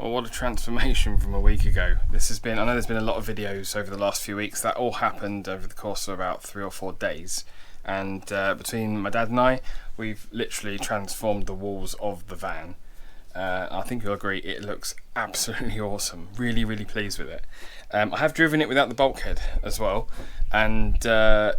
Well, what a transformation from a week ago. This has been, I know there's been a lot of videos over the last few weeks. That all happened over the course of about 3 or 4 days. And between my dad and I, we've literally transformed the walls of the van. I think you'll agree it looks absolutely awesome. Really, really pleased with it. I have driven it without the bulkhead as well, and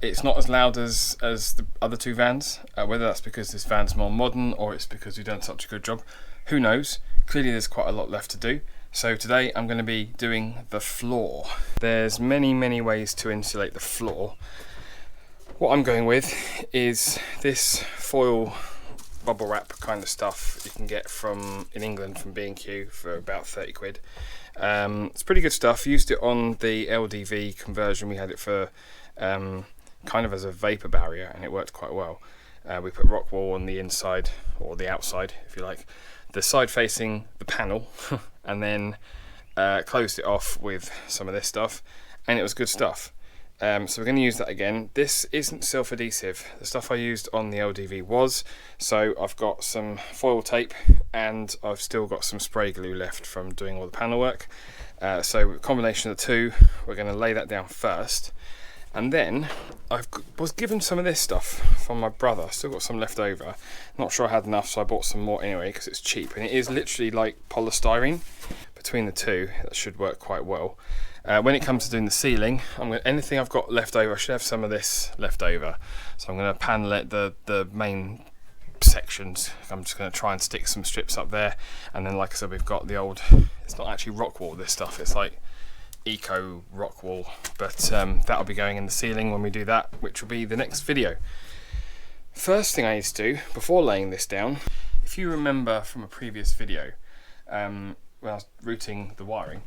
it's not as loud as the other 2 vans. Whether that's because this van's more modern or it's because we've done such a good job, who knows? Clearly there's quite a lot left to do. So today I'm going to be doing the floor. There's many ways to insulate the floor. What I'm going with is this foil bubble wrap kind of stuff you can get in England from B&Q for about 30 quid. It's pretty good stuff. Used it on the LDV conversion. We had it for kind of as a vapor barrier, and it worked quite well. We put rock wool on the inside, or the outside if you like, the side facing the panel, and then closed it off with some of this stuff, and it was good stuff. So we're going to use that again. This isn't self-adhesive. The stuff I used on the LDV was, so I've got some foil tape and I've still got some spray glue left from doing all the panel work. So a combination of the two, we're going to lay that down first, and then I was given some of this stuff from my brother. Still got some left over. Not sure I had enough, so I bought some more anyway because it's cheap, and it is literally like polystyrene. Between the two, that should work quite well. When it comes to doing the ceiling, anything I've got left over, I should have some of this left over. So I'm going to panel it, the main sections. I'm just going to try and stick some strips up there. And then, like I said, we've got the old, it's not actually rock wool, this stuff. It's like eco rock wool. But that'll be going in the ceiling when we do that, which will be the next video. First thing I need to do, before laying this down, if you remember from a previous video, when I was routing the wiring,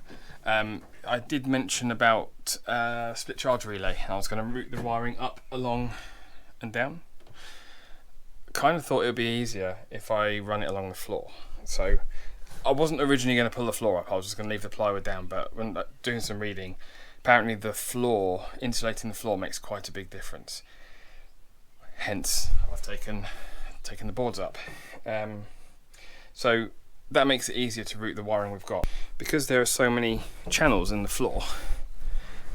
I did mention about split charge relay. I was going to route the wiring up, along and down. Kind of thought it would be easier if I run it along the floor. So I wasn't originally going to pull the floor up, I was just going to leave the plywood down, but when doing some reading, apparently the floor, insulating the floor makes quite a big difference. Hence, I've taken the boards up. So that makes it easier to route the wiring we've got. Because there are so many channels in the floor,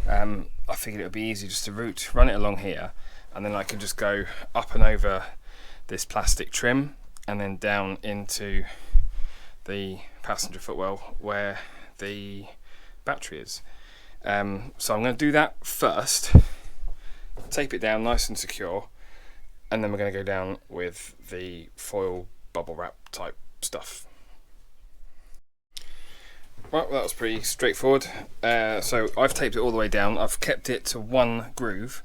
I figured it would be easy just to run it along here, and then I can just go up and over this plastic trim and then down into the passenger footwell where the battery is. So I'm going to do that first, tape it down nice and secure, and then we're going to go down with the foil bubble wrap type stuff. Well, that was pretty straightforward. So I've taped it all the way down. I've kept it to one groove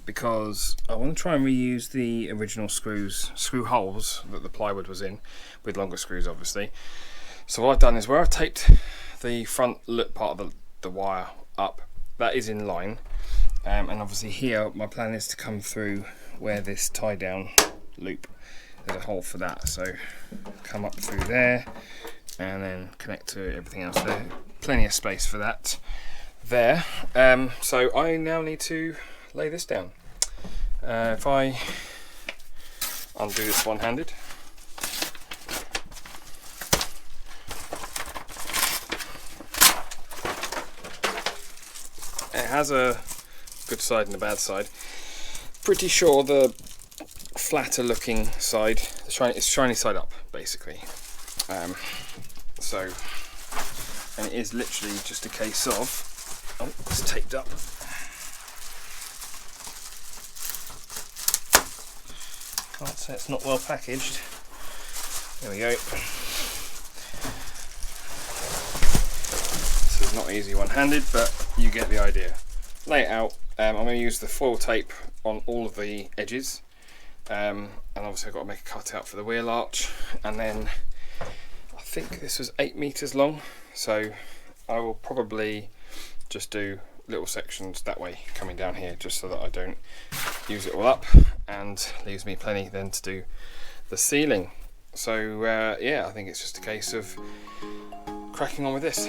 because I want to try and reuse the original screw holes that the plywood was in, with longer screws obviously. So what I've done is where I've taped the front part of the wire up, that is in line. And obviously here my plan is to come through where this tie down loop, there's a hole for that. So come up through there, and then connect to everything else there. Plenty of space for that there. So I now need to lay this down. If I undo this one-handed, it has a good side and a bad side. Pretty sure the flatter looking side, it's shiny side up basically. So, and it is literally just a case of, oh, it's taped up. Can't say it's not well packaged. There we go. This is not easy one-handed, but you get the idea. Lay it out. I'm going to use the foil tape on all of the edges, and obviously I've got to make a cutout for the wheel arch, and then I think this was 8 meters long, so I will probably just do little sections that way coming down here, just so that I don't use it all up, and leaves me plenty then to do the ceiling. So yeah, I think it's just a case of cracking on with this.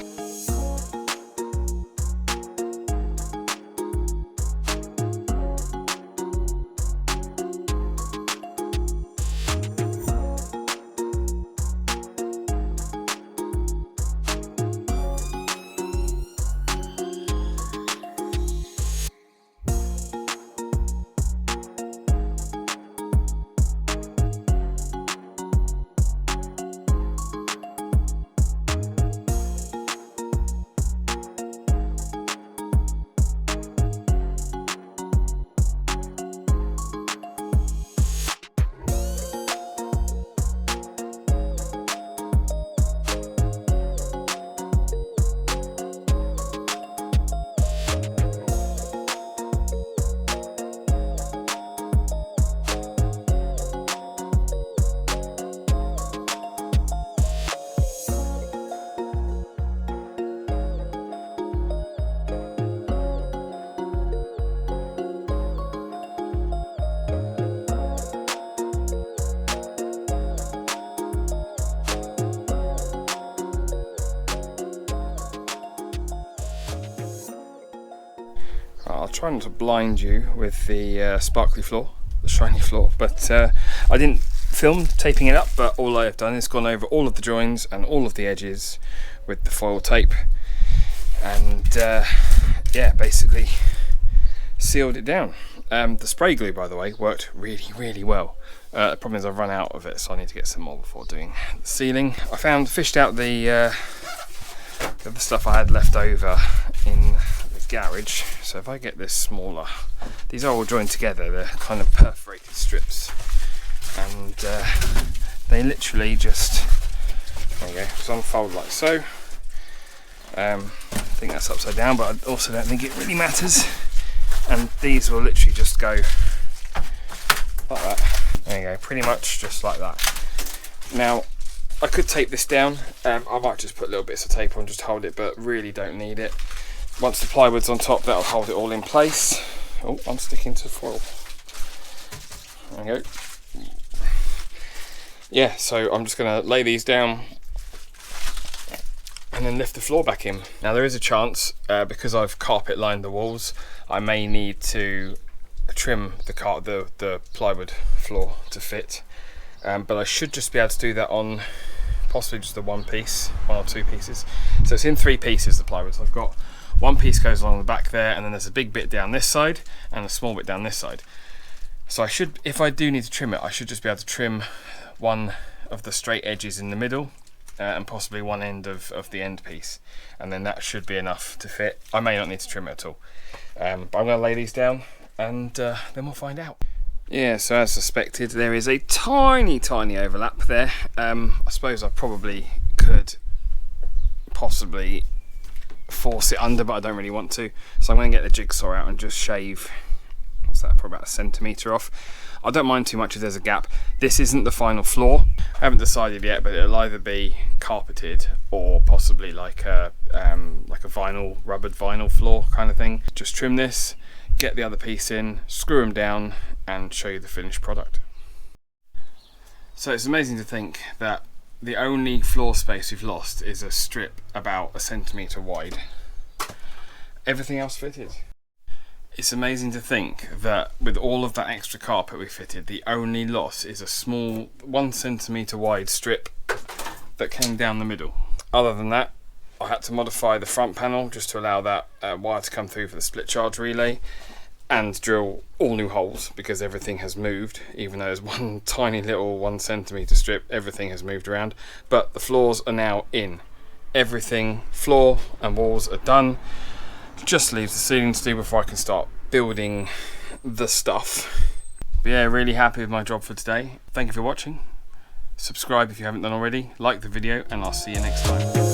I'll try not to blind you with the sparkly floor, the shiny floor, but I didn't film taping it up, but all I have done is gone over all of the joins and all of the edges with the foil tape, and yeah, basically sealed it down. The spray glue, by the way, worked really well. The problem is I've run out of it, so I need to get some more before doing the ceiling. I fished out the other stuff I had left over in the garage. So if I get this smaller, these are all joined together, they're kind of perforated strips, and they literally just, there you go, just unfold like so. I think that's upside down, but I also don't think it really matters. And these will literally just go like that. There you go, pretty much just like that. Now, I could tape this down. I might just put little bits of tape on just to hold it, but really don't need it. Once the plywood's on top, that'll hold it all in place. Oh, I'm sticking to foil. There we go. Yeah, so I'm just going to lay these down and then lift the floor back in. Now there is a chance, because I've carpet lined the walls, I may need to trim the plywood floor to fit, but I should just be able to do that on possibly just the one or two pieces. So it's in 3 pieces, the plywood. So I've got one piece goes along the back there, and then there's a big bit down this side and a small bit down this side. So I should, if I do need to trim it, I should just be able to trim one of the straight edges in the middle, and possibly one end of the end piece, and then that should be enough to fit. I may not need to trim it at all, but I'm going to lay these down, and then we'll find out. Yeah, so as suspected, there is a tiny overlap there. I suppose I probably could possibly force it under, but I don't really want to, so I'm going to get the jigsaw out and just shave, what's that, probably about 1 centimetre off. I don't mind too much if there's a gap. This isn't the final floor. I haven't decided yet, but it'll either be carpeted or possibly like a rubbered vinyl floor kind of thing. Just trim this, get the other piece in, screw them down, and show you the finished product. So it's amazing to think that the only floor space we've lost is a strip about 1 centimetre wide. Everything else fitted. It's amazing to think that with all of that extra carpet we fitted, the only loss is a small 1 centimetre wide strip that came down the middle. Other than that, I had to modify the front panel just to allow that wire to come through for the split charge relay, and drill all new holes because everything has moved. Even though there's one tiny little 1 centimetre strip, everything has moved around. But the floors are now in. Everything, floor and walls are done. Just leaves the ceiling to do before I can start building the stuff. But yeah, really happy with my job for today. Thank you for watching. Subscribe if you haven't done already, like the video, and I'll see you next time.